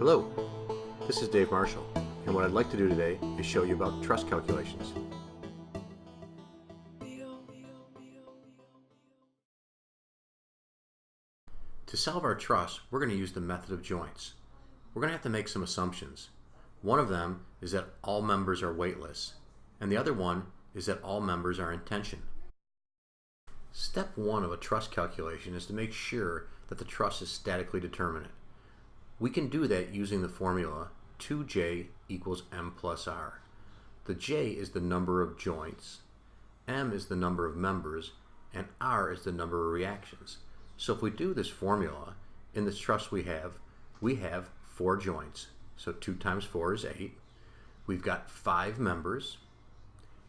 Hello, this is Dave Marshall, and what I'd like to do today is show you about truss calculations. To solve our truss, we're going to use the method of joints. We're going to have to make some assumptions. One of them is that all members are weightless, and the other one is that all members are in tension. Step one of a truss calculation is to make sure that the truss is statically determinate. We can do that using the formula 2J equals M plus R. The J is the number of joints, M is the number of members, and R is the number of reactions. So if we do this formula, in this truss we have 4 joints. So 2 times 4 is 8. We've got 5 members,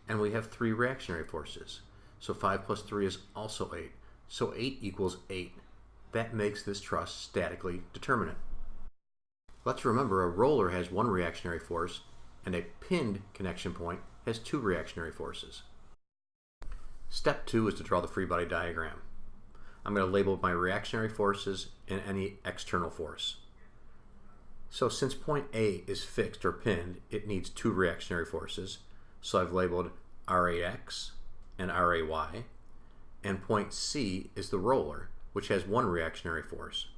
and we have 3 reactionary forces. So 5 plus 3 is also 8. So 8 equals 8. That makes this truss statically determinate. Let's remember a roller has 1 reactionary force, and a pinned connection point has 2 reactionary forces. Step 2 is to draw the free body diagram. I'm going to label my reactionary forces and any external force. So since point A is fixed or pinned, it needs 2 reactionary forces. So I've labeled RAX and RAY, and point C is the roller, which has 1 reactionary force.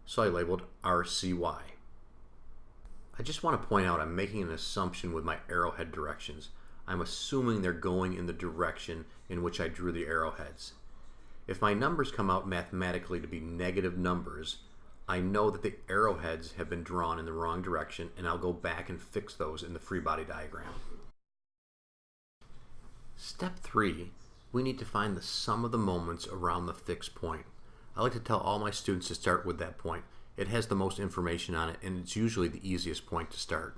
So I labeled RCY. I just want to point out I'm making an assumption with my arrowhead directions. I'm assuming they're going in the direction in which I drew the arrowheads. If my numbers come out mathematically to be negative numbers, I know that the arrowheads have been drawn in the wrong direction, and I'll go back and fix those in the free body diagram. Step 3, we need to find the sum of the moments around the fixed point. I like to tell all my students to start with that point. It has the most information on it, and it's usually the easiest point to start.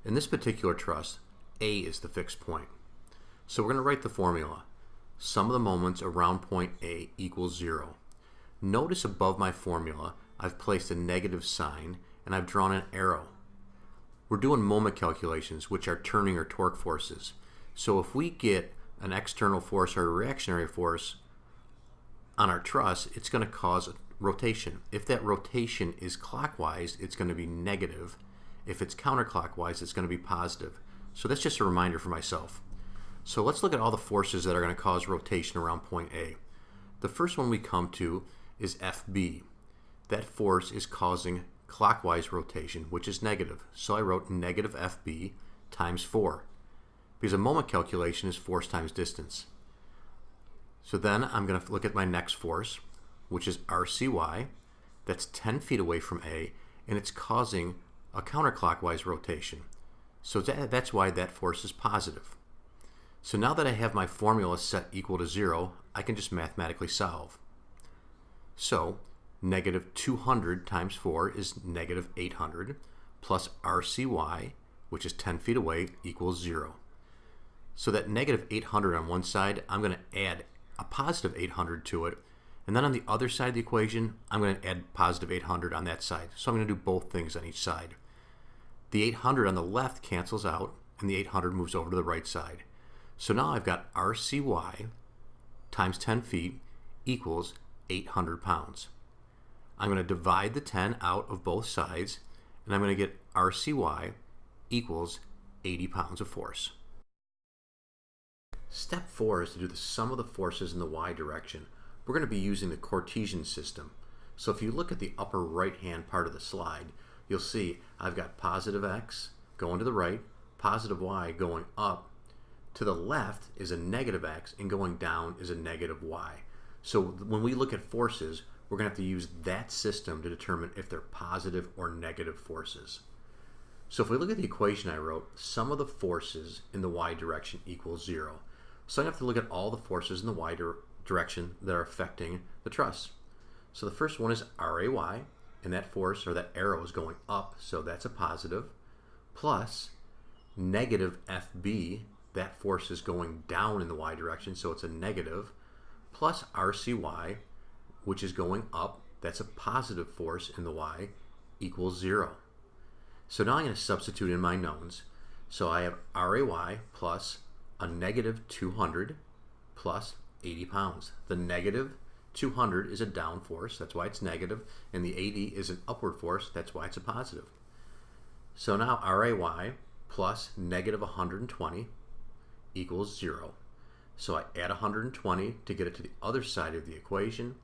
In this particular truss, A is the fixed point. So we're going to write the formula. Sum of the moments around point A equals 0. Notice above my formula, I've placed a negative sign, and I've drawn an arrow. We're doing moment calculations, which are turning or torque forces. So if we get an external force or a reactionary force on our truss, it's going to cause a rotation. If that rotation is clockwise, it's going to be negative. If it's counterclockwise, it's going to be positive. So that's just a reminder for myself. So let's look at all the forces that are going to cause rotation around point A. The first one we come to is FB. That force is causing clockwise rotation, which is negative. So I wrote negative FB times 4. Because a moment calculation is force times distance. So then I'm going to look at my next force, which is RCY. That's 10 feet away from A, and it's causing a counterclockwise rotation. So that's why that force is positive. So now that I have my formula set equal to 0, I can just mathematically solve. So negative 200 times 4 is negative 800, plus RCY, which is 10 feet away, equals 0. So that negative 800 on one side, I'm going to add a positive 800 to it, and then on the other side of the equation, I'm going to add positive 800 on that side. So I'm going to do both things on each side. The 800 on the left cancels out, and the 800 moves over to the right side. So now I've got RCY times 10 feet equals 800 pounds. I'm going to divide the 10 out of both sides, and I'm going to get RCY equals 80 pounds of force. Step 4 is to do the sum of the forces in the y direction. We're going to be using the Cartesian system. So if you look at the upper right hand part of the slide, you'll see I've got positive x going to the right, positive y going up. To the left is a negative x, and going down is a negative y. So when we look at forces, we're going to have to use that system to determine if they're positive or negative forces. So if we look at the equation I wrote, sum of the forces in the y direction equals 0. So I have to look at all the forces in the y direction that are affecting the truss. So the first one is RAY, and that force or that arrow is going up, so that's a positive, plus negative FB, that force is going down in the y direction, so it's a negative, plus RCY, which is going up, that's a positive force in the y, equals 0. So now I'm going to substitute in my knowns. So I have RAY plus a negative 200 plus 80 pounds. The negative 200 is a down force, that's why it's negative, and the 80 is an upward force, that's why it's a positive. So now RAY plus negative 120 equals 0. So I add 120 to get it to the other side of the equation,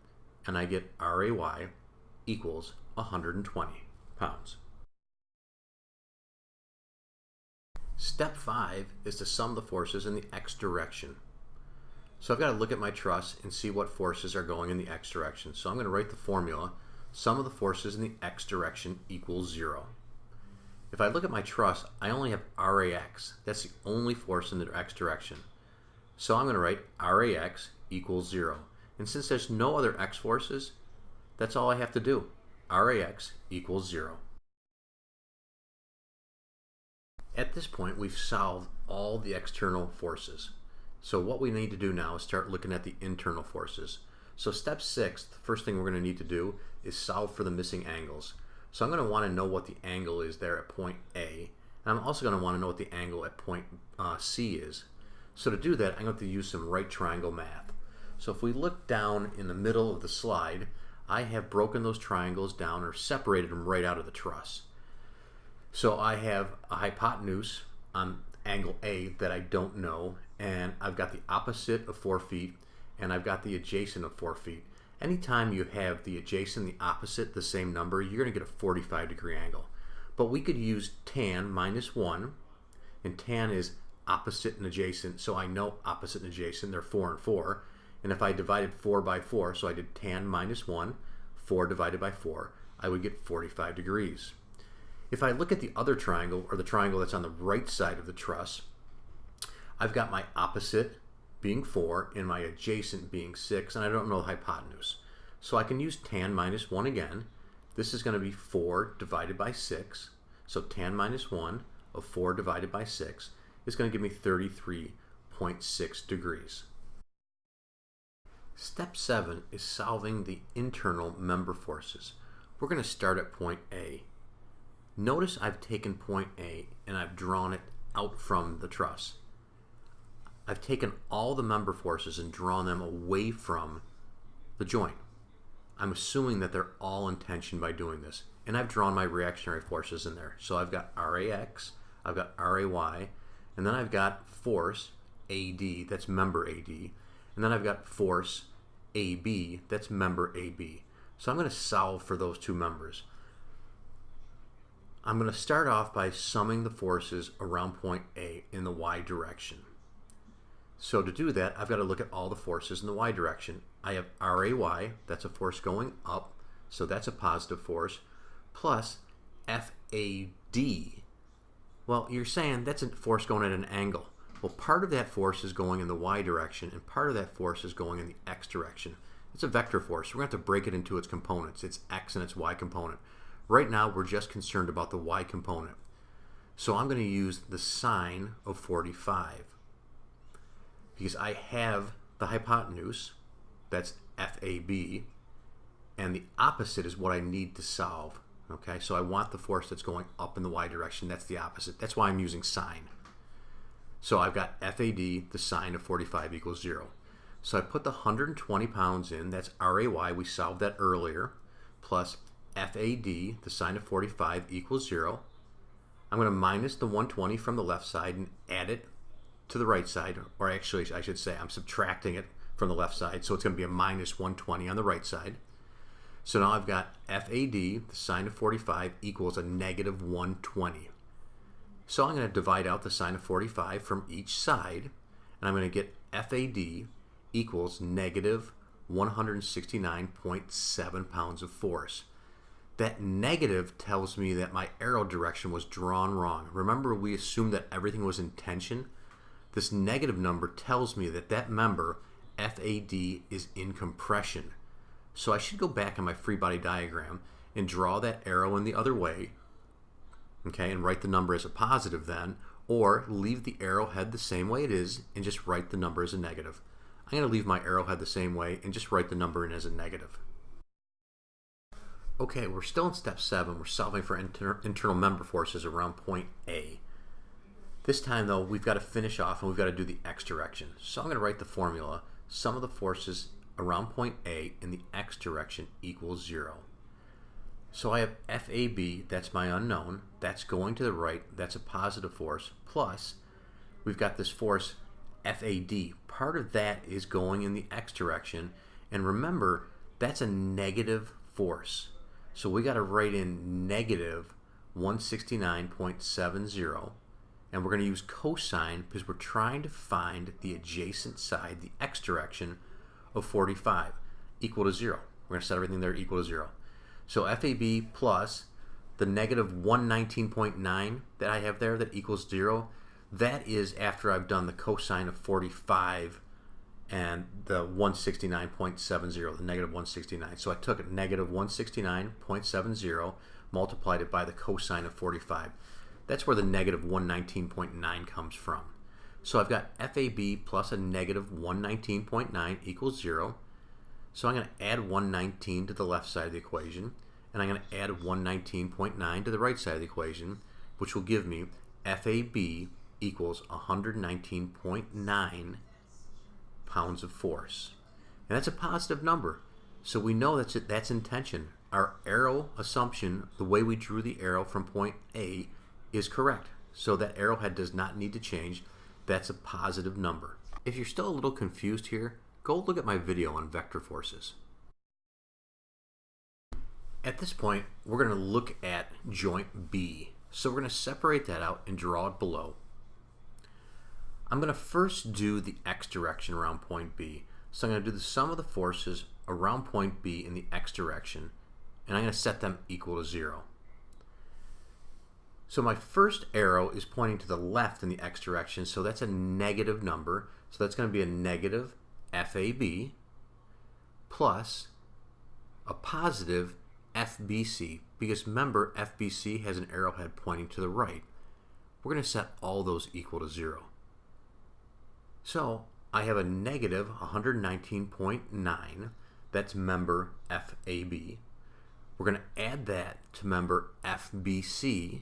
and I get RAY equals 120 pounds. Step 5 is to sum the forces in the x direction. So I've got to look at my truss and see what forces are going in the x direction. So I'm going to write the formula, sum of the forces in the x direction equals 0. If I look at my truss, I only have RAX. That's the only force in the x direction. So I'm going to write RAX equals 0. And since there's no other x forces, that's all I have to do. RAX equals 0. At this point, we've solved all the external forces. So what we need to do now is start looking at the internal forces. So step 6, the first thing we're going to need to do is solve for the missing angles. So I'm going to want to know what the angle is there at point A. And I'm also going to want to know what the angle at point C is. So to do that, I'm going to use some right triangle math. So if we look down in the middle of the slide, I have broken those triangles down or separated them right out of the truss. So I have a hypotenuse on angle A that I don't know, and I've got the opposite of 4 feet, and I've got the adjacent of 4 feet. Anytime you have the adjacent and the opposite the same number, you're going to get a 45-degree angle. But we could use tan minus 1, and tan is opposite and adjacent, so I know opposite and adjacent, they're 4 and 4. And if I divided 4 by 4, so I did tan minus 1, 4 divided by 4, I would get 45 degrees. If I look at the other triangle, or the triangle that's on the right side of the truss, I've got my opposite being 4 and my adjacent being 6, and I don't know the hypotenuse. So I can use tan minus 1 again. This is going to be 4 divided by 6. So tan minus 1 of 4 divided by 6 is going to give me 33.6 degrees. Step 7 is solving the internal member forces. We're going to start at point A. Notice I've taken point A and I've drawn it out from the truss. I've taken all the member forces and drawn them away from the joint. I'm assuming that they're all in tension by doing this. And I've drawn my reactionary forces in there. So I've got RAX, I've got RAY, and then I've got force AD, that's member AD, and then I've got force AB, that's member AB. So I'm going to solve for those two members. I'm going to start off by summing the forces around point A in the y direction. So to do that, I've got to look at all the forces in the y direction. I have RAY, that's a force going up, so that's a positive force, plus FAD. Well, you're saying that's a force going at an angle. Well, part of that force is going in the y direction, and part of that force is going in the x direction. It's a vector force. We're going to have to break it into its components, its x and its y component. Right now, we're just concerned about the y component. So I'm going to use the sine of 45. Because I have the hypotenuse, that's FAB, and the opposite is what I need to solve. Okay, so I want the force that's going up in the y direction. That's the opposite. That's why I'm using sine. So I've got FAD, the sine of 45 equals 0. So I put the 120 pounds in, that's RAY, we solved that earlier, plus FAD, the sine of 45 equals 0. I'm going to minus the 120 from the left side and add it to the right side, or actually I should say I'm subtracting it from the left side, so it's going to be a minus 120 on the right side. So now I've got FAD, the sine of 45, equals a negative 120. So I'm going to divide out the sine of 45 from each side, and I'm going to get FAD equals negative 169.7 pounds of force. That negative tells me that my arrow direction was drawn wrong. Remember, we assumed that everything was in tension? This negative number tells me that that member, FAD, is in compression. So I should go back on my free body diagram and draw that arrow in the other way, okay, and write the number as a positive then, or leave the arrowhead the same way it is and just write the number as a negative. I'm going to leave my arrowhead the same way and just write the number in as a negative. Okay, we're still in step 7. We're solving for internal member forces around point A. This time, though, we've got to finish off and we've got to do the x direction. So I'm going to write the formula. Sum of the forces around point A in the x direction equals 0. So I have FAB, that's my unknown, that's going to the right, that's a positive force, plus we've got this force FAD. Part of that is going in the x direction, and remember, that's a negative force. So we got to write in negative 169.70, and we're going to use cosine because we're trying to find the adjacent side, the x direction of 45, equal to 0. We're going to set everything there equal to 0. So FAB plus the negative 119.9 that I have there that equals 0, that is after I've done the cosine of 45 and the 169.70, the negative 169. So I took negative 169.70, multiplied it by the cosine of 45. That's where the negative 119.9 comes from. So I've got FAB plus a negative 119.9 equals 0. So I'm going to add 119 to the left side of the equation, and I'm going to add 119.9 to the right side of the equation, which will give me FAB equals 119.9 pounds of force. And that's a positive number. So we know that's in tension. Our arrow assumption, the way we drew the arrow from point A, is correct. So that arrowhead does not need to change. That's a positive number. If you're still a little confused here, go look at my video on vector forces. At this point, we're going to look at joint B. So we're going to separate that out and draw it below. I'm going to first do the x direction around point B. So I'm going to do the sum of the forces around point B in the x direction, and I'm going to set them equal to 0. So my first arrow is pointing to the left in the x direction, so that's a negative number. So that's going to be a negative FAB plus a positive FBC, because remember, FBC has an arrowhead pointing to the right. We're going to set all those equal to 0. So I have a negative 119.9, that's member FAB. We're going to add that to member FBC,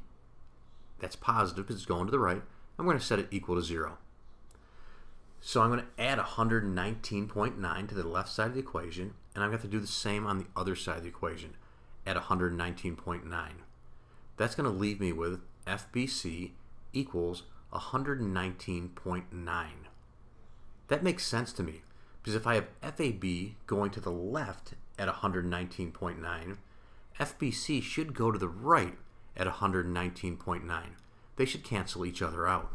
that's positive because it's going to the right, and we're going to set it equal to 0. So I'm going to add 119.9 to the left side of the equation, and I'm going to have to do the same on the other side of the equation, at 119.9. That's going to leave me with FBC equals 119.9. That makes sense to me, because if I have FAB going to the left at 119.9, FBC should go to the right at 119.9. They should cancel each other out.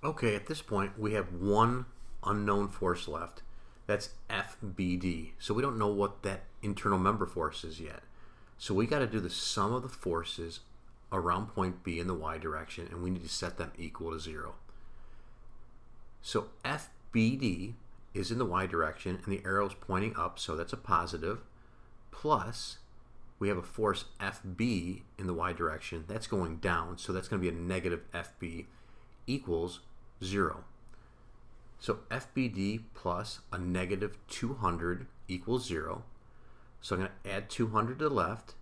Okay, at this point we have one unknown force left. That's FBD. So we don't know what that internal member force is yet. So we got to do the sum of the forces around point B in the y direction, and we need to set them equal to 0. So FBD is in the y direction, and the arrow is pointing up, so that's a positive, plus we have a force FB in the y direction, that's going down, so that's going to be a negative FB equals 0. So FBD plus a negative 200 equals 0. So I'm going to add 200 to the left,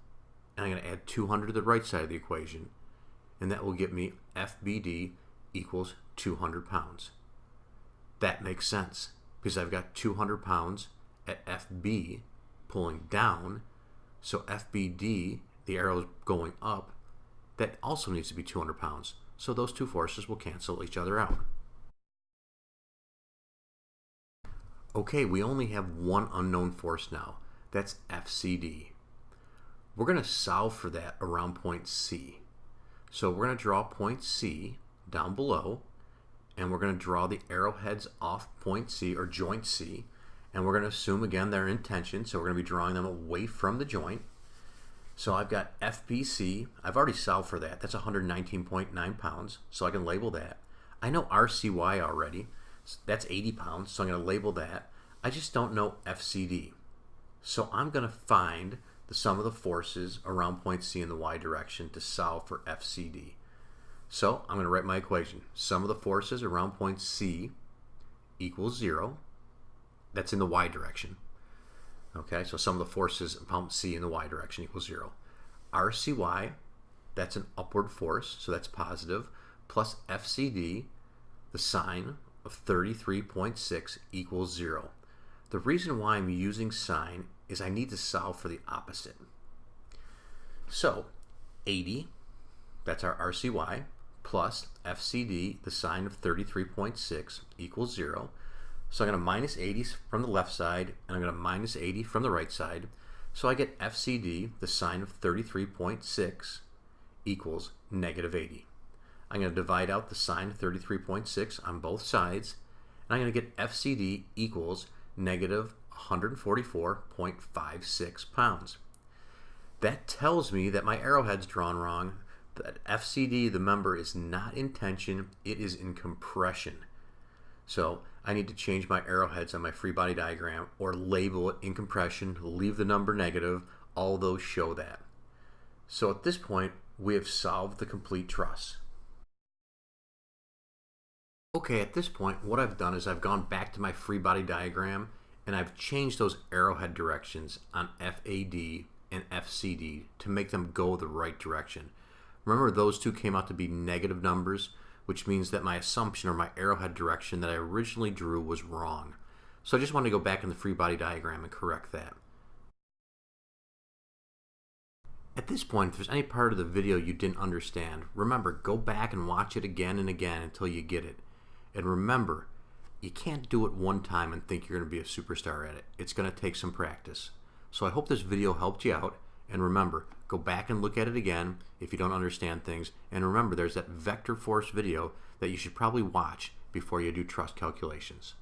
and I'm going to add 200 to the right side of the equation, and that will get me FBD equals 200 pounds. That makes sense, because I've got 200 pounds at FB pulling down, so FBD, the arrow is going up, that also needs to be 200 pounds. So those two forces will cancel each other out. Okay, we only have one unknown force now. That's FCD. We're going to solve for that around point C. So we're going to draw point C down below, and we're going to draw the arrowheads off point C, or joint C, and we're going to assume again they're in tension, so we're going to be drawing them away from the joint. So I've got FBC, I've already solved for that, that's 119.9 pounds, so I can label that. I know RCY already, that's 80 pounds, so I'm going to label that. I just don't know FCD. So I'm going to find the sum of the forces around point C in the y direction to solve for FCD. So I'm going to write my equation. Sum of the forces around point C equals 0. That's in the y direction. Okay, so sum of the forces around C in the y direction equals 0. RCY, that's an upward force, so that's positive, plus FCD, the sine of 33.6 equals 0. The reason why I'm using sine is I need to solve for the opposite. So 80, that's our RCY, plus FCD, the sine of 33.6, equals 0. So I'm going to minus 80 from the left side, and I'm going to minus 80 from the right side. So I get FCD, the sine of 33.6, equals negative 80. I'm going to divide out the sine of 33.6 on both sides, and I'm going to get FCD equals negative 144.56 pounds. That tells me that my arrowhead's drawn wrong, that FCD, the member, is not in tension, it is in compression. So I need to change my arrowheads on my free body diagram or label it in compression, leave the number negative, all those show that. So at this point, we have solved the complete truss. Okay, at this point, what I've done is I've gone back to my free body diagram and I've changed those arrowhead directions on FAD and FCD to make them go the right direction. Remember, those two came out to be negative numbers, which means that my assumption or my arrowhead direction that I originally drew was wrong. So I just want to go back in the free body diagram and correct that. At this point, if there's any part of the video you didn't understand, remember, go back and watch it again and again until you get it. And remember, you can't do it one time and think you're going to be a superstar at it. It's going to take some practice. So I hope this video helped you out. And remember, go back and look at it again if you don't understand things. And remember, there's that vector force video that you should probably watch before you do truss calculations.